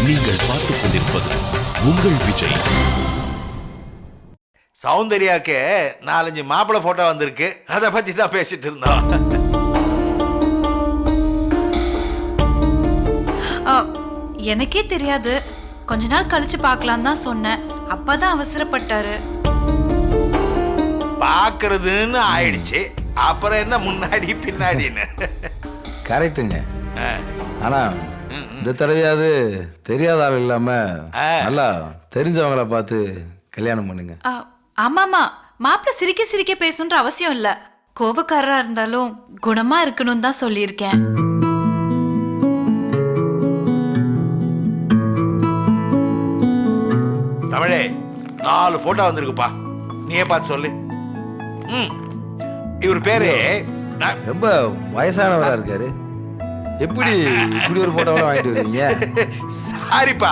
நீங்கள் பார்த்துக் கொண்டிருப்பது உங்கள் விஜய். சௌந்தர்யாக்கு 4-5 மாப்பிள்ளை போட்டோ வந்திருக்கு. அதை பத்தி தான் பேசிட்டு இருந்தோம். எனக்கே தெரியாது, கொஞ்ச நாள் கழிச்சு பார்க்கலாம் தான் சொன்னேன். அப்பதான் அவசரப்பட்டாரு. பாக்குறதுன்னு ஆயிடுச்சு, அப்புறம் என்ன முன்னாடி பின்னாடின்னு. கரெக்டுங்க. ஆனா இந்த தடவையாவது தெரியாத ஆள் இல்லாம நல்லா தெரிஞ்சவங்கள பார்த்து கல்யாணம் பண்ணுங்க. ஆமாமா, மாப்பிள்ள சிரிக்க சிரிக்க பேசணுன்ற அவசியம் இல்ல. கோபக்காரரா இருந்தாலும் குணமா இருக்கணும் தான் சொல்லியிருக்கேன். தமிழே, 4 போட்டோ வந்திருக்குப்பா, நீயே பார்த்து சொல்லு. இவர் பேரு ரொம்ப வயசானவரா இருக்காரு. எப்படி இப்படி ஒரு போட்டோவெல்லாம் வாங்கிட்டு வரீங்க? சாரிப்பா,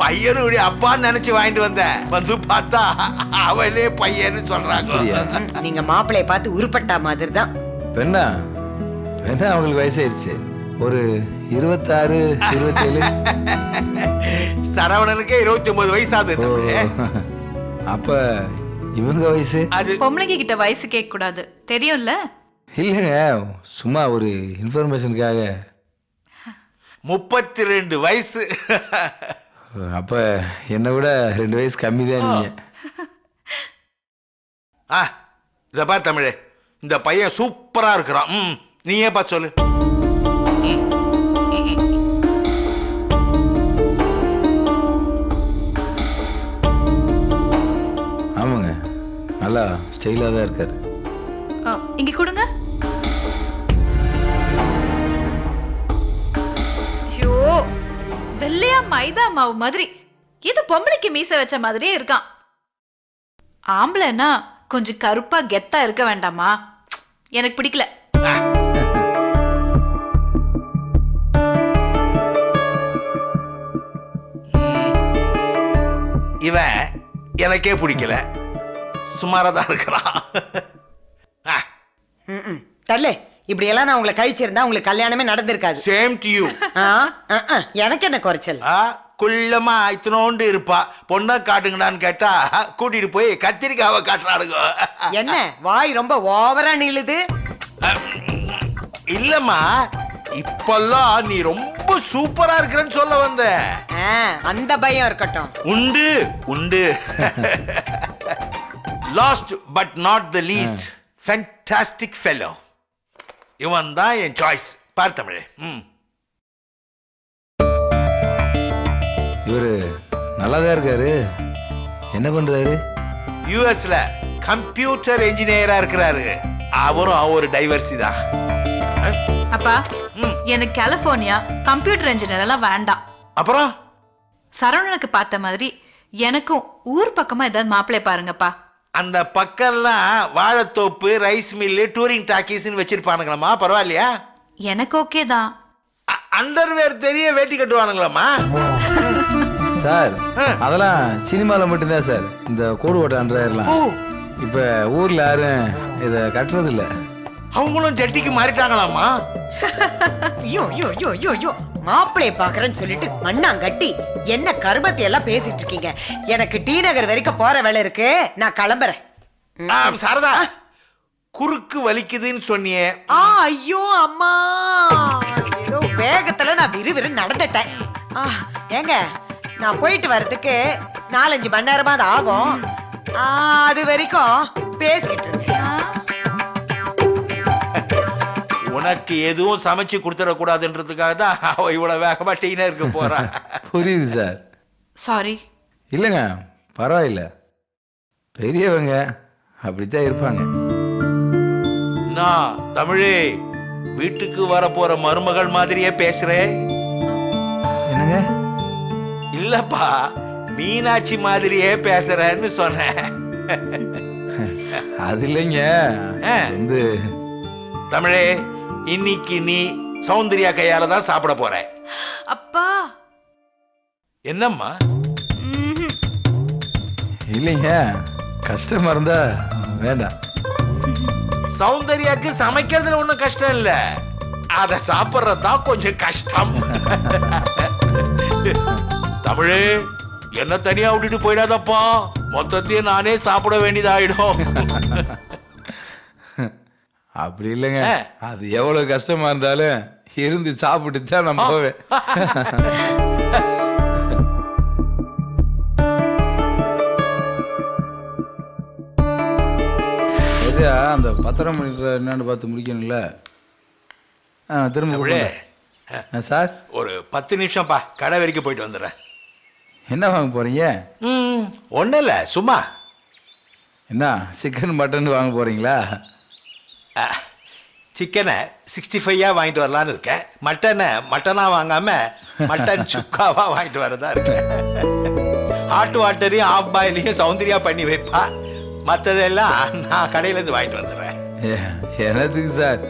பையனுடைய அப்பான்னு நினைச்சு வாங்கிட்டு வந்தேன். வந்து பார்த்தா அவனே பையன்னு சொல்றாங்க. நீங்க மாப்பிள்ளைய பார்த்து உருப்பட்டா மாதிரி தான். பெண்ணா பெண்ணா அவங்களுக்கு வயசாயிருச்சு. ஒரு 26 27. சரவணனுக்கே 29 வயசாகுது. அப்ப இவங்க வயசு? அது பொம்பளைங்க கிட்ட வயசு கேட்க கூடாது, தெரியும்ல? இல்லைங்க, சும்மா ஒரு இன்ஃபர்மேஷனுக்காக. 32 வயசு. அப்ப என்னை விட 2 வயசு கம்மி தான் நீங்க. இத பார் தமிழே, இந்த பையன் சூப்பரா இருக்கிறான். நீயே பார்த்து சொல்லு. ஆமாங்க, நல்லா ஸ்டைலா தான் இருக்காரு. இங்க கொடுங்க. ஐயோ, வெள்ளையா மைதா மாவு மாதிரி, இது பொம்பளைக்கு மீச வச்ச மாதிரியே இருக்கான். ஆம்பளைன்னா கொஞ்சம் கருப்பா கெத்தா இருக்க வேண்டாமா? எனக்கு பிடிக்கல. இவன் எனக்கே பிடிக்கல, சுமாராதான் இருக்கிறான். தல்லே, இப்படி எல்லாம் நான் உங்களை கழிச்சிருந்தா உங்களுக்கு கல்யாணமே நடந்திருக்காது. Same to you. எனக்கு என்ன குறைச்சல்? குள்ளமா இத்தனோண்டு இருப்பா. பொண்ணை காட்டுங்கடான்னு கேட்டா கூட்டிட்டு போய் கத்திரிக்காவை காட்டுறாருங்க. என்ன வாய் ரொம்ப ஓவரா நீளுது? இல்லம்மா, இப்பெல்லாம் நீ ரொம்ப சூப்பரா இருக்கிறன்னு சொல்ல வந்த. அந்த பயம் இருக்கட்டும். உண்டு உண்டு. Last but not the least, fantastic fellow. இவன் தான் என் சாய்ஸ். பார் தமிழே. இவரு நல்லாதான் இருக்காரு. என்ன பண்றாரு? யுஎஸ்ல கம்ப்யூட்டர் இன்ஜினியரா இருக்கிறாரு. அவரும் ஒரு டைவர்சி தான். அப்பா, எனக்கு கலிபோர்னியா கம்ப்யூட்டர் இன்ஜினியர் எல்லாம் வேண்டாம். அப்புறம் சரவணனுக்கு பார்த்த மாதிரி எனக்கும் ஊர் பக்கமா ஏதாவது மாப்பிள்ளை பாருங்கப்பா. அந்த பக்கம்லாம் வாழைத்தோப்பு, ரைஸ் மில்லு, டூரிங் டாக்கீஸ்ன்னு வச்சிருப்பானுங்களா? பரவாயில்லையா? எனக்கு ஓகே தான். அண்டர்வேர் தெரிய வேட்டி கட்டுவானுங்களாமா? சார், அதெல்லாம் சினிமால மட்டும்தான் சார் இந்த கோடு ஓட்ட அண்டர்வேர்லாம். இப்ப ஊர்ல யாரும் இத கட்டுறது இல்ல. அவங்களும் ஜட்டிக்கு மாறிட்டாங்களாமா? மாப்பிளைய பாக்குறேன்னு சொல்லிட்டு மண்ணாங்கட்டி என்ன கருமத்தை எல்லாம் பேசிட்டு இருக்கீங்க. எனக்கு டி நகர் வரைக்கும் போற வேலை இருக்கு, நான் கிளம்புறேன். சாரதா, குறுக்கு வலிக்குதுன்னு சொன்னியே. ஐயோ அம்மா, ஏதோ வேகத்துல நான் விறுவிறு நடந்துட்டேன். ஏங்க, நான் போயிட்டு வர்றதுக்கு 4-5 மணி நேரமா அது ஆகும். அது வரைக்கும் பேசிக்கிட்டு இருக்கேன். உனக்கு எதுவும் சமைச்சு கொடுத்துடக்கூடாதுன்றதுக்காக தான் அவ இவ்வளவு வேகமா டீனா இருக்க போறா. புரியுது சார். சாரி. இல்லைங்க, பரவாயில்ல. பெரியவங்க அப்படித்தான் இருப்பாங்க. நான் தமிழே, வீட்டுக்கு வர போற மருமகள் மாதிரியே பேசுறேன். என்னங்க? இல்லப்பா, மீனாட்சி மாதிரியே பேசுறேன்னு சொன்னேன். அது இல்லைங்க, வந்து தமிழே, இன்னைக்கு நீ சௌந்தர்யா கையால தான் சாப்பிட போற. அப்பா. என்னம்மா? இல்லைங்க, கஷ்டமா இருந்தா வேண்டாம். சௌந்தர்யாக்கு சமைக்கிறதுல ஒண்ணும் கஷ்டம் இல்ல, அத சாப்பிடுறதுதான் கொஞ்சம் கஷ்டம். தமிழே என்ன தனியா விட்டுட்டு போயிடாதப்பா, மொத்தத்தையும் நானே சாப்பிட வேண்டியதாயிடும். அப்படி இல்லைங்க, அது எவ்வளவு கஷ்டமா இருந்தாலும் இருந்து சாப்பிட்டு தான் நான் போவேன். சரியா, அந்த பத்திரம் என்னன்னு பார்த்து முடிக்கணும்ல. திரும்ப சார் ஒரு 10 நிமிஷம்ப்பா, கடை வரைக்கும் போயிட்டு வந்துடுறேன். என்ன வாங்க போறீங்க? ஒன்றும் இல்லை, சும்மா. என்ன சிக்கன் மட்டன் வாங்க போறீங்களா? சிக்கனை 65 வாங்கிட்டு வரலான்னு இருக்கேன். மட்டனா வாங்காம மட்டன் சுக்காவா வாங்கிட்டு வரதா இருக்கேன். ஹாட் வாட்டரையும் ஆஃப் பாயிலையும் சௌந்தர்யா பண்ணி வைப்பா, மற்றதெல்லாம் நான் கடையிலேருந்து வாங்கிட்டு வந்துடுறேன். என்னத்துக்கு சார்,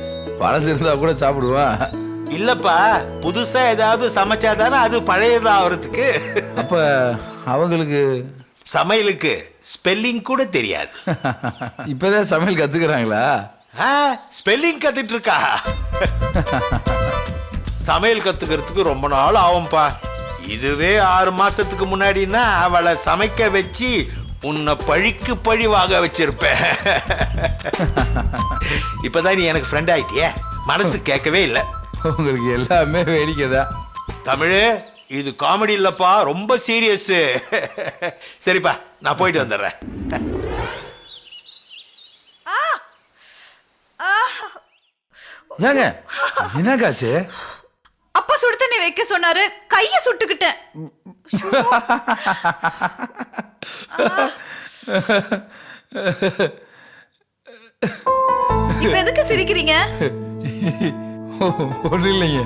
பழசு இருந்தா கூட சாப்பிடுவான். இல்லப்பா, புதுசா ஏதாவது சமைச்சாதானே அது பழையதாகிறதுக்கு. அப்ப அவங்களுக்கு சமையலுக்கு ஸ்பெல்லிங் கூட தெரியாது. இப்பதான் சமையல் கத்துக்கிறாங்களா? ஸ்பெல்லிங் கத்துட்டு இருக்கா. சமையல் கத்துக்கிறதுக்கு ரொம்ப நாள் ஆகும்பா. இதுவே 6 மாசத்துக்கு முன்னாடினா அவளை சமைக்க வச்சு உன்னை பழிக்கு பழி வாங்க வச்சிருப்பேன். இப்பதான் நீ எனக்கு ஃப்ரெண்ட் ஆயிட்டியே, மனசு கேட்கவே இல்லை. உங்களுக்கு எல்லாமே வேடிக்கை தான். தமிழ், இது காமெடி இல்லப்பா, ரொம்ப சீரியஸ். சரிப்பா, நான் போயிட்டு வந்துடுறேன். ஏங்க என்னக்காச்சு? அப்பா சுடு தண்ணி வைக்க சொன்னாரு, கைய சுட்டுக்கிட்டேன். இப்ப எதுக்கு சிரிக்கிறீங்க? ஒன்றும் இல்லைங்க.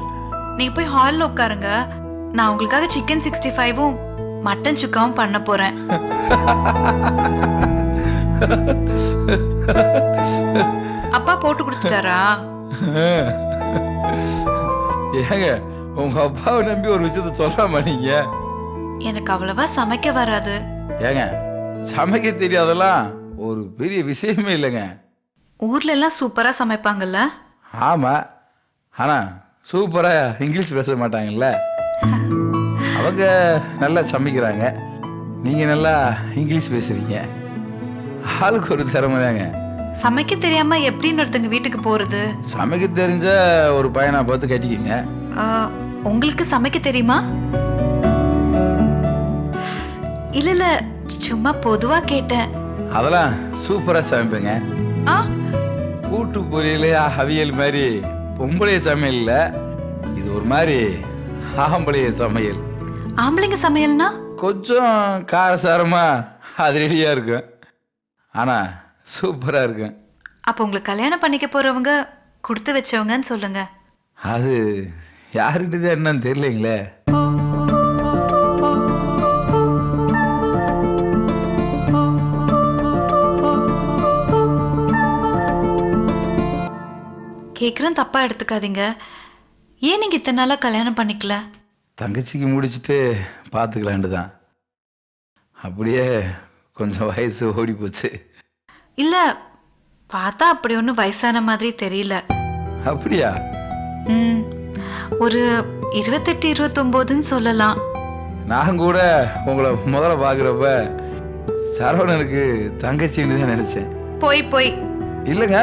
நீங்க போய் ஹால்ல உட்காருங்க, நான் உங்களுக்காக சிக்கன் 65ம் மட்டன் சுக்காவும் பண்ண போறேன். அப்பா போட்டு கொடுத்துட்டாரா? ஏங்க உங்க அப்பாவை நம்பி ஒரு விஷயத்த சொல்லாம நீங்க? எனக்கு அவ்வளவா சமைக்க வராது. ஏங்க சமைக்க தெரியாதெல்லாம் ஒரு பெரிய விஷயமே இல்லைங்க. ஊர்ல எல்லாம் சூப்பரா சமைப்பாங்கல்ல? ஆமா, ஆனா சூப்பரா இங்கிலீஷ் பேச மாட்டாங்கல்ல. அவங்க நல்லா சமைக்கிறாங்க, நீங்க நல்லா இங்கிலீஷ் பேசுறீங்க. ஆளுக்கு ஒரு திறமை தாங்க. சமைக்க தெரியாம எப்படின்னு ஒருத்தங்க வீட்டுக்கு போறது? சமைக்க தெரிஞ்ச ஒரு பையனா பார்த்து கட்டிக்கிங்க. உங்களுக்கு சமைக்க தெரியுமா? இல்ல இல்ல, சும்மா பொதுவா கேட்டேன். அதெல்லாம் சூப்பரா சமைப்பேங்க. கூட்டு பொரியல் அவியல் மாதிரி பொம்பளைய சமையல் இல்ல, இது ஒரு மாதிரி ஆம்பளைய சமையல். ஆம்பளைங்க சமையல்னா கொஞ்சம் காரசாரமா அது ரெடியா இருக்கும், ஆனா சூப்பரா இருக்கும். அப்ப உங்களுக்கு கல்யாணம் பண்ணிக்க போறவங்க கொடுத்து வச்சவங்கன்னு சொல்லுங்க. அது யாருக்கிட்டதான் என்னன்னு தெரியலீங்களே. கேக்குறேன், தப்பா எடுத்துக்காதீங்க. ஏன் நீங்க இத்தனை நாளா கல்யாணம் பண்ணிக்கல? தங்கச்சிக்கு முடிச்சுட்டு பார்த்துக்கலான்ட்டு தான். அப்படியே கொஞ்சம் வயசு ஓடி போச்சு. இல்ல, பார்த்தா அப்படி ஒன்றும் வயசான மாதிரி தெரியல. அப்படியா? ஒரு 28 29ன்னு சொல்லலாம். நான் கூட உங்களை முதல்ல பார்க்குறப்ப சரவணனுக்கு தங்கச்சின்னு தான் நினைச்சேன். போய் இல்லைங்க,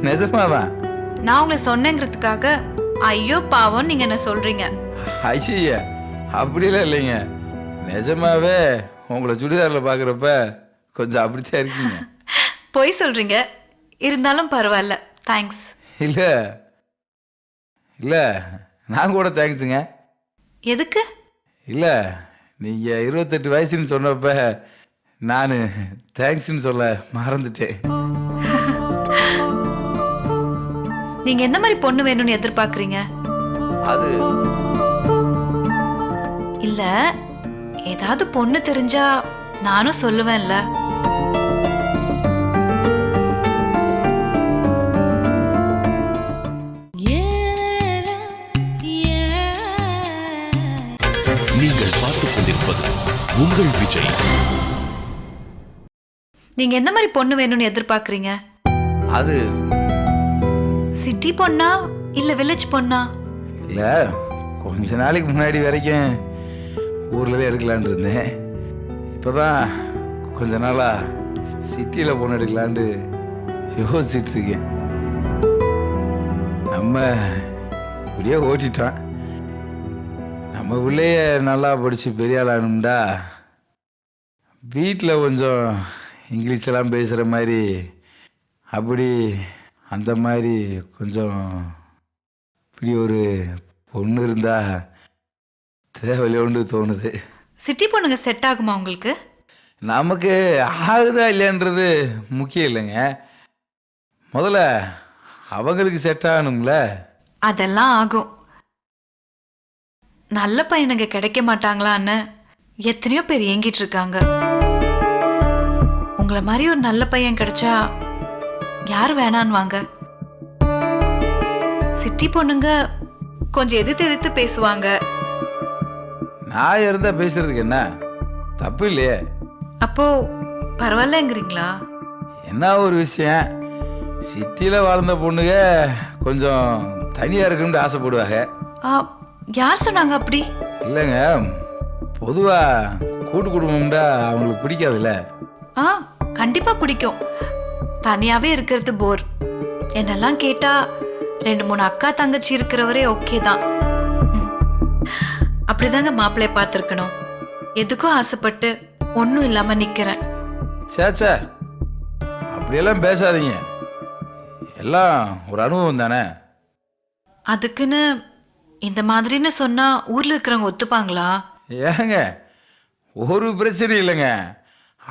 நிஜமாதான். நான் உங்களை சொன்னேங்கிறதுக்காக ஐயோ பாவம் நீங்க என்ன சொல்றீங்க? ஐயா அப்படிலாம் இல்லைங்க, நிஜமாவே உங்களை சுடிதாரில் பார்க்குறப்ப கொஞ்சம் அப்படித்தான் இருக்கீங்க. பொய் சொல்றீங்க, இருந்தாலும் பரவாயில்ல, தேங்க்ஸ். இல்லை இல்லை, நான் கூட தேங்க்ஸுங்க. எதுக்கு? இல்லை, நீங்கள் 28 வயசுன்னு சொன்னப்ப நான் தேங்க்ஸ்ன்னு சொல்ல மறந்துட்டேன். நீங்க எந்த மாதிரி பொண்ணு வேணும்னு எதிர்பார்க்கறீங்க? அது இல்ல, ஏதாவது பொண்ணு தெரிஞ்சா நானும் சொல்லுவேன்ல. நீங்கள் பார்த்துக் கொண்டிருப்பது உங்கள் விஜய். நீங்க எந்த மாதிரி பொண்ணு வேணும்னு எதிர்பார்க்கறீங்க? அது சிட்டி பொண்ணா இல்ல வில்லேஜ் பொண்ணா? இல்லை, கொஞ்ச நாளைக்கு முன்னாடி வரைக்கும் ஊரில் தான் எடுக்கலான்னு இருந்தேன். இப்போ தான் கொஞ்ச நாளாக சிட்டியில் பொண்ணு எடுக்கலான்னு யோசிச்சுட்டு இருக்கேன். நம்ம இப்படியே ஓட்டிட்டான். நம்ம பிள்ளைய நல்லா படித்து பெரிய ஆளானும்டா வீட்டில் கொஞ்சம் இங்கிலீஷெல்லாம் பேசுகிற மாதிரி அப்படி அந்த மாதிரி கொஞ்சம் இப்படி ஒரு பொண்ணு இருந்தா தேவையில்லையோன்னு தோணுது. சிட்டி பொண்ணுங்க செட் ஆகுமா உங்களுக்கு? நமக்கு ஆகுதா இல்லைன்றது முக்கியம் இல்லைங்க. முதல்ல அவங்களுக்கு செட் ஆகணும்ல. அதெல்லாம் ஆகும். நல்ல பையனுங்க கிடைக்க மாட்டாங்களான்னு எத்தனையோ பேர் ஏங்கிட்டு இருக்காங்க. உங்களை மாதிரி ஒரு நல்ல பையன் கிடைச்சா யார் வேணான்னு வாங்க. சிட்டி பொண்ணுங்க கொஞ்சம் எதிர்த்து பேசுவாங்க. நான் இருந்தா பேசுறதுக்கு என்ன தப்பு இல்லையே. அப்போ பரவாயில்லங்கிறீங்களா? என்ன ஒரு விஷயம், சிட்டியில் வாழ்ந்த பொண்ணுங்க கொஞ்சம் தனியாக இருக்கணும்னு ஆசைப்படுவாங்க. யார் சொன்னாங்க அப்படி? இல்லைங்க, பொதுவாக கூட்டு குடும்பம்டா அவங்களுக்கு பிடிக்காதுல்ல. கண்டிப்பா பிடிக்கும். தனியாவே இருக்கிறது போர். என்னெல்லாம் கேட்டா 2-3 அக்கா தங்கச்சி இருக்கிறவரே ஓகே தான். அப்படிதாங்க மாப்பிள்ளைய பார்த்துருக்கணும். எதுக்கும் ஆசைப்பட்டு ஒன்றும் இல்லாம நிக்கிறேன். சேச்சா, அப்படியெல்லாம் பேசாதீங்க. எல்லாம் ஒரு அனுபவம் தானே. அதுக்குன்னு இந்த மாதிரின்னு சொன்னா ஊர்ல இருக்கிறவங்க ஒத்துப்பாங்களா? ஏங்க, ஒரு பிரச்சனை இல்லைங்க.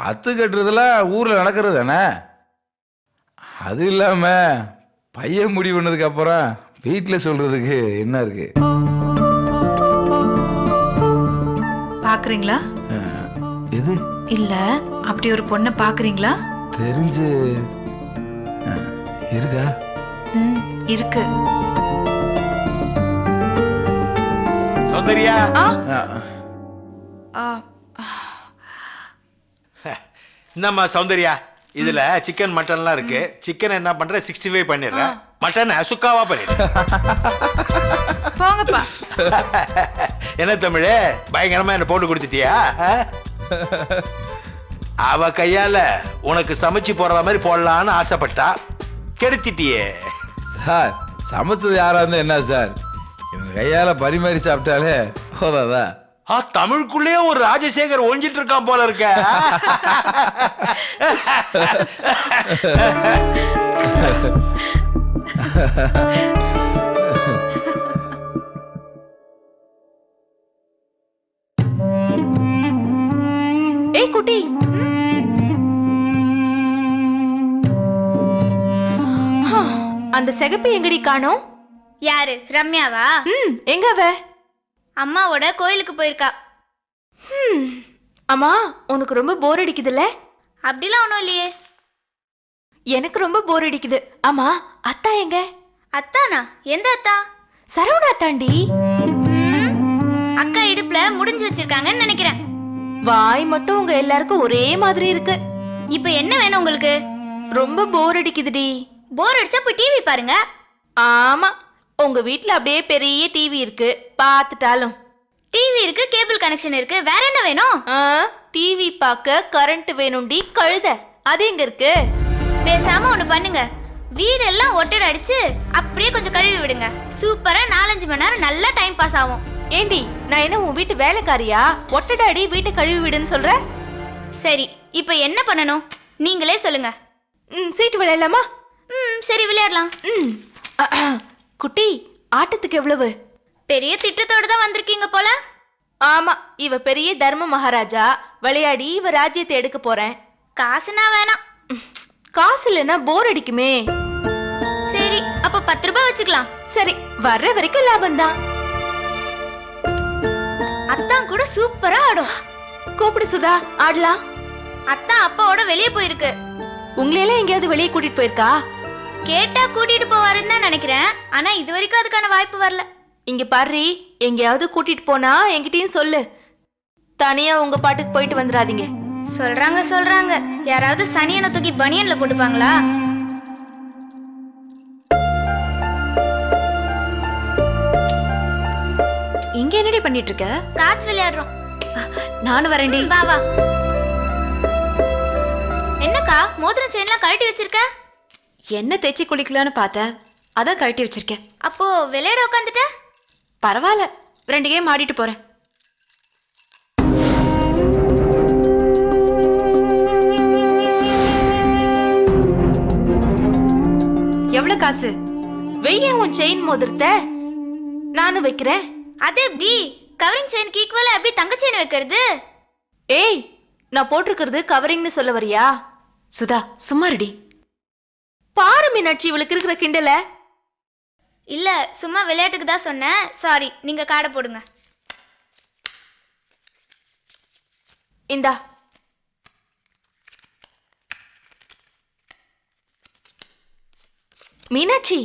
அத்து கட்டுறதுலாம் ஊரில் நடக்கிறது தானே. அது இல்லாமல் பையன் முடிவு பண்ணதுக்கு அப்புறம் வீட்டில் சொல்றதுக்கு என்ன இருக்கு? பாக்குறீங்களா? எது? இல்ல, அப்படி ஒரு பொண்ணை பாக்குறீங்களா? தெரிஞ்சு இருக்கா? இருக்கு. சௌந்தர்யா, இந்தம்மா சௌந்தர்யா, இதுல சிக்கன் மட்டன்லாம் இருக்கு. சிக்கன் என்ன பண்ற 65 பண்ணிடுறேன், மட்டன் சுக்காவா பண்ணிடு. போங்கப்பா. என்ன தமிழே, பயங்கரமா என்ன போட்டு கொடுத்துட்டியா? அவ கையால உனக்கு சமைச்சு போடுற மாதிரி போடலான்னு ஆசைப்பட்டா, கெடுத்திட்டியே. சார், சமைச்சது யாரா இருந்தா என்ன சார், இவங்க கையால பரிமாறி சாப்பிட்டாலே போதாதா? தமிழுக்குள்ளேயே ஒரு ராஜசேகர் ஒழிஞ்சிட்டு இருக்கான் போல இருக்க. ஏய் குட்டி, அந்த சிகப்பு எங்கடி காணோம்? யாரு? ரம்யாவா? எங்க அவ? அம்மாவோட கோயிலுக்கு போயிருக்கா. அம்மா, உனக்கு ரொம்ப போர் அடிக்குதுல்ல? அப்படிலாம் ஒன்றும் இல்லையே. எனக்கு ரொம்ப போர் அடிக்குது. ஆமா, அத்தா எங்க? அத்தானா? எந்த அத்தா? சரவணா தாண்டி. அக்கா இடுப்புல முடிஞ்சு வச்சிருக்காங்கன்னு நினைக்கிறேன். வாய் மட்டும் உங்க எல்லாருக்கும் ஒரே மாதிரி இருக்கு. இப்ப என்ன வேணும் உங்களுக்கு? ரொம்ப போர் அடிக்குதுடி. போர் அடிச்சா போய் டிவி பாருங்க. ஆமா, உங்க வீட்ல அப்படியே பெரிய டிவி இருக்கு, பாத்துட்டாலும். டிவி இருக்கு, கேபிள் கனெக்ஷன் இருக்கு, வேற என்ன வேணும்? டிவி பார்க்க கரண்ட் வேணும்டி கழுத. அது எங்க இருக்கு? பேசாம ஒண்ணு பண்ணுங்க, வீடெல்லாம் ஒட்டடை அடிச்சு அப்படியே கொஞ்சம் கழுவி விடுங்க. சூப்பரா 4-5 மணி நேரம் நல்லா டைம் பாஸ் ஆகும். ஏண்டி, நான் என்ன உன் வீட்டு வேலைக்காரியா? ஒட்டடை அடி, வீட்டை கழுவி விடுன்னு சொல்ற? சரி, இப்ப என்ன பண்ணணும் நீங்களே சொல்லுங்க. சீட்டு விளையாடலாமா? சரி, விளையாடலாம். குட்டி, ஆட்டத்துக்கு எவ்வளவு? பெரிய திட்டத்தோட தான் வந்திருக்கீங்க போல. ஆமா, இவ பெரிய தர்ம மகாராஜா. விளையாடி இவ ராஜ்யத்தை எடுக்க போறேன். காசுனா வேணாம். காசு இல்லைன்னா போர் அடிக்குமே. சரி, அப்ப 10 ரூபாய் வச்சுக்கலாம். சரி, வர்ற வரைக்கும் லாபம் தான். அத்தான் கூட சூப்பரா ஆடும். கூப்பிடு சுதா, ஆடலாம். அத்தான் அப்பாவோட வெளியே போயிருக்கு. உங்களையெல்லாம் எங்கேயாவது வெளியே கூட்டிட்டு போயிருக்கா? கேட்டா கூட்டிட்டு போவாருன்னு தான் நினைக்கிறேன். ஆனா இது வரைக்கும் அதுக்கான வாய்ப்பு வரல. இங்க பாரு, எங்கேயாவது கூட்டிட்டு போனா என்கிட்டயும் சொல்லு. தனியா உங்க பாட்டுக்கு போயிட்டு வந்துடாதீங்க. சொல்றாங்க. யாராவது சனியனை தூக்கி பனியன்ல போட்டுப்பாங்களா? இங்க என்னடி பண்ணிட்டு இருக்க? காட்ச் விளையாடுறோம். நானும் வரேன்டி. வா வா. என்னக்கா மோதிரம் செயின்லாம் கழட்டி வச்சிருக்க? என்ன தேய்ச்சி குளிக்கலான்னு பார்த்தேன், அதான் கழட்டி வச்சிருக்கேன். அப்போ விளையாட உட்காந்துட்ட? பரவாயில்ல, 2 கேம் ஆடிட்டு போறேன். எவ்வளவு காசு? வெய்ய உன் செயின் மோதிரத்தை நானும் வைக்கிறேன். அது எப்படி கவரிங் செயினுக்கு ஈக்குவலா எப்படி தங்க செயின் வைக்கிறது? ஏய், நான் போட்டிருக்கிறது கவரிங்னு சொல்ல வரியா? சுதா சும்மா ரெடி. பாரு மீனாட்சி, இவளுக்கு இருக்கிற கிண்டல. இல்ல சும்மா விளையாட்டுக்கு தான் சொன்னேன். சாரி, நீங்க காடை போடுங்க. இந்தா. மீனாட்சி,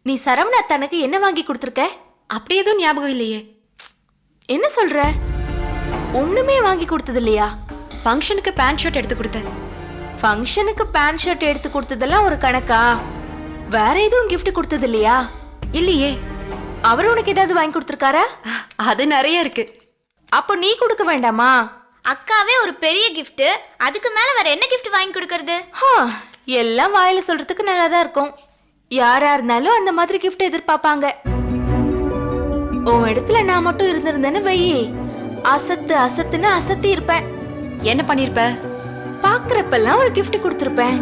நீ சரவணா தனக்கு என்ன வாங்கி கொடுத்துருக்க? அப்படி எதுவும் ஞாபகம் இல்லையே. என்ன சொல்ற? ஒண்ணுமே வாங்கி கொடுத்தது இல்லையா? ஃபங்க்ஷனுக்கு பேண்ட் ஷர்ட் எடுத்து கொடுத்தேன். ஃபங்க்ஷனுக்கு பேண்ட் ஷர்ட் எடுத்து கொடுத்ததெல்லாம் ஒரு கணக்கா? வேற எதுவும் கிஃப்ட் கொடுத்தது இல்லையா? இல்லையே. அவர் உனக்கு ஏதாவது வாங்கி கொடுத்துருக்காரா? அது நிறைய இருக்கு. அப்போ நீ கொடுக்க வேண்டாமா? அக்காவே ஒரு பெரிய கிஃப்ட், அதுக்கு மேல வேற என்ன கிஃப்ட் வாங்கி கொடுக்கறது? எல்லாம் வாயில சொல்றதுக்கு நல்லா தான் இருக்கும். யாரா இருந்தாலும் அந்த மாதிரி கிஃப்ட் எதிர்பார்ப்பாங்க. உன் இடத்துல நான் மட்டும் இருந்திருந்தேன்னு வெயி, அசத்து அசத்துன்னு அசத்தி இருப்பேன். என்ன பண்ணிருப்ப? பாக்குறப்பெல்லாம் ஒரு கிஃப்ட் கொடுத்திருப்பேன்.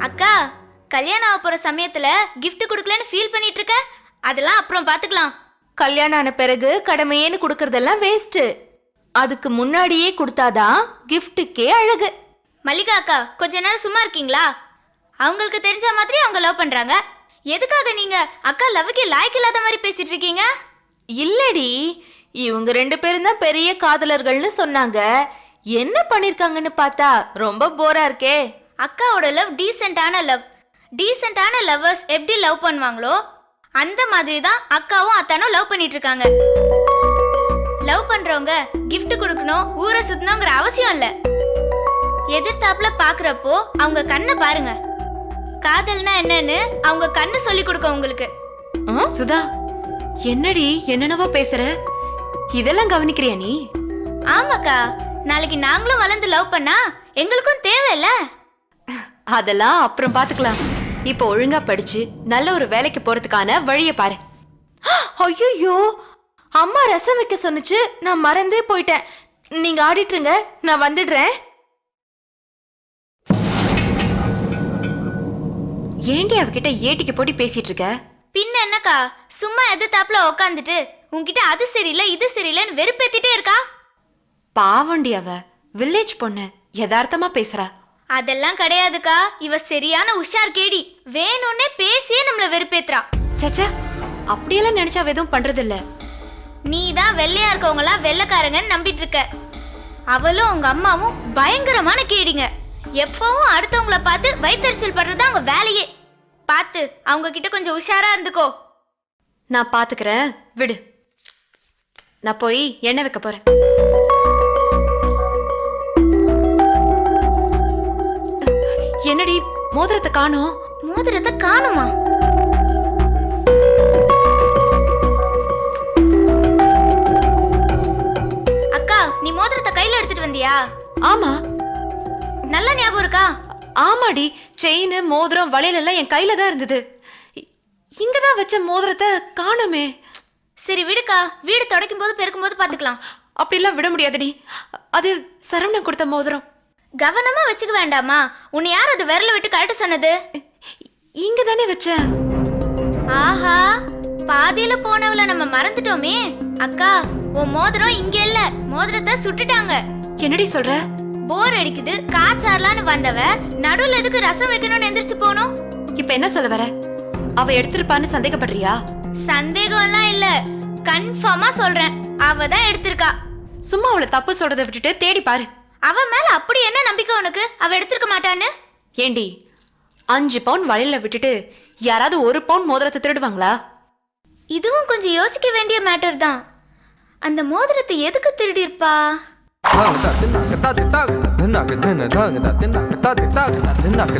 அக்கா, கல்யாணம் ஆக போற சமயத்துல கிஃப்ட் கொடுக்கலன்னு ஃபீல் பண்ணிட்டு இருக்க. அதெல்லாம் அப்புறம் பாத்துக்கலாம். கல்யாணம் ஆன பிறகு கடமையேன்னு கொடுக்கறதெல்லாம் வேஸ்ட். அதுக்கு முன்னாடியே கொடுத்தாதான் கிஃப்ட்டுக்கே அழகு. மல்லிகா அக்கா, கொஞ்ச நேரம் சும்மா இருக்கீங்களா? அவங்களுக்கு தெரிஞ்ச மாதிரி அவங்க லவ் பண்றாங்க. எதுக்காக நீங்க அக்கா லவ்வுக்கு லாய்க்கு இல்லாத மாதிரி பேசிட்டு இருக்கீங்க? இல்லடி, இவங்க 2 பேரும் தான் பெரிய காதலர்கள்னு சொன்னாங்க. என்ன பண்ணிருக்காங்கன்னு பார்த்தா ரொம்ப போரா இருக்கே. அக்காவோட லவ் டீசென்டான லவ். டீசென்டான லவ்வர்ஸ் எப்படி லவ் பண்ணுவாங்களோ அந்த மாதிரி தான் அக்காவும் அத்தானும் லவ் பண்ணிட்டு இருக்காங்க. லவ் பண்றவங்க gift கொடுக்கணும், ஊரை சுத்தணுங்கிற அவசியம் இல்ல. எதிர்த்தாப்புல பாக்குறப்போ அவங்க கண்ணை பாருங்க. காதல்னா என்னன்னு அவங்க கண்ணு சொல்லி கொடுக்க உங்களுக்கு. சுதா, என்னடி என்னென்னவோ பேசுற? இதெல்லாம் கவனிக்கிறியா நீ? ஆமாக்கா, நாளைக்கு நாங்களும் வளர்ந்து லவ் பண்ணா எங்களுக்கும் தேவையில்ல. அதெல்லாம் அப்புறம் பாத்துக்கலாம். இப்போ ஒழுங்கா படிச்சு நல்ல ஒரு வேலைக்கு போறதுக்கான வழியை பாரு. ஐயோ, அம்மா ரசம் வைக்க சொன்னுச்சு, நான் மறந்தே போயிட்டேன். நீங்க ஆடிட்டுருங்க, நான் வந்துடுறேன். ஏண்டி அவகிட்ட ஏட்டிக்கு போட்டி பேசிட்டு இருக்க? பின்ன என்னக்கா, சும்மா எதிர்த்தாப்புல உக்காந்துட்டு உன்கிட்ட அது சரியில்லை இது சரியில்லைன்னு வெறுப்பேத்திட்டே இருக்கா. பாவண்டி, அவ வில்லேஜ் பொண்ணு, யதார்த்தமா பேசுறா. அதெல்லாம் கிடையாதுக்கா, இவ சரியான உஷார் கேடி. வேணும்னே பேசியே நம்மள வெறுப்பேத்துறா. சச்சா, அப்படியெல்லாம் நினைச்சா எதுவும் பண்றது இல்ல. நீ தான் வெள்ளையா இருக்கவங்களாம் வெள்ளைக்காரங்கன்னு நம்பிட்டு இருக்க. அவளும் உங்க அம்மாவும் பயங்கரமான கேடிங்க. எப்பவும் அடுத்தவங்கள பார்த்து வயித்தறிச்சல் படுறது அவங்க வேலையே. பார்த்து அவங்க கிட்ட கொஞ்சம் உஷாரா இருந்துக்கோ. நான் பாத்துக்கிறேன், விடு. நான் போய் எண்ணெய் வைக்க போறேன். என்னடி மோதிரத்தை காணோம்? மோதிரத்தை காணுமா? அக்கா, நீ மோதிரத்தை கையில எடுத்துட்டு வந்தியா? ஆமா. நல்ல ஞாபகம் இருக்கா? ஆமாடி, செயின் மோதிரம் வளையல் எல்லாம் என் கையில தான் இருந்தது. இங்கதான் வச்ச மோதிரத்தை காணுமே. சரி விடுக்கா, வீடு துடைக்கும் போது பெருக்கும் போது பாத்துக்கலாம். அப்படிலாம் விட முடியாதுடி, அது சரவணன் கொடுத்த மோதிரம். கவனமா வச்சுக்க வேண்டாமா? உன்னை யார் அது விரல விட்டு கழட்ட சொன்னது? இங்க தானே வச்சேன். ஆஹா, பாதியில போனவள நம்ம மறந்துட்டோமே. அக்கா, உன் மோதிரம் இங்க இல்ல, மோதிரத்தை சுட்டுட்டாங்க. என்னடி சொல்ற? போர் அடிக்குது, காய்ச்சாரலான்னு வந்தவ நடுவுல எதுக்கு ரசம் வைக்கணும்னு எந்திரிச்சு போனோம். இப்ப என்ன சொல்ல வர? அவ எடுத்திருப்பான்னு சந்தேகப்படுறியா? சந்தேகம் எல்லாம் இல்ல, கன்ஃபார்மா சொல்றேன், அவ தான் எடுத்திருக்கா. சும்மா அவளை தப்பு சொல்றதை விட்டுட்டு தேடி பாரு. அவ மேல அப்படி என்ன நம்பிக்கை உனக்கு? அவ எடுத்திருக்க மாட்டான்னு? ஏண்டி, 5 பவுன் வளையல விட்டுட்டு யாராவது 1 பவுன் மோதிரத்தை திருடுவாங்களா? இதுவும் கொஞ்சம் யோசிக்க வேண்டிய மேட்டர் தான். அந்த மோதிரத்தை எதுக்கு திருடி இருப்பா? தாங்க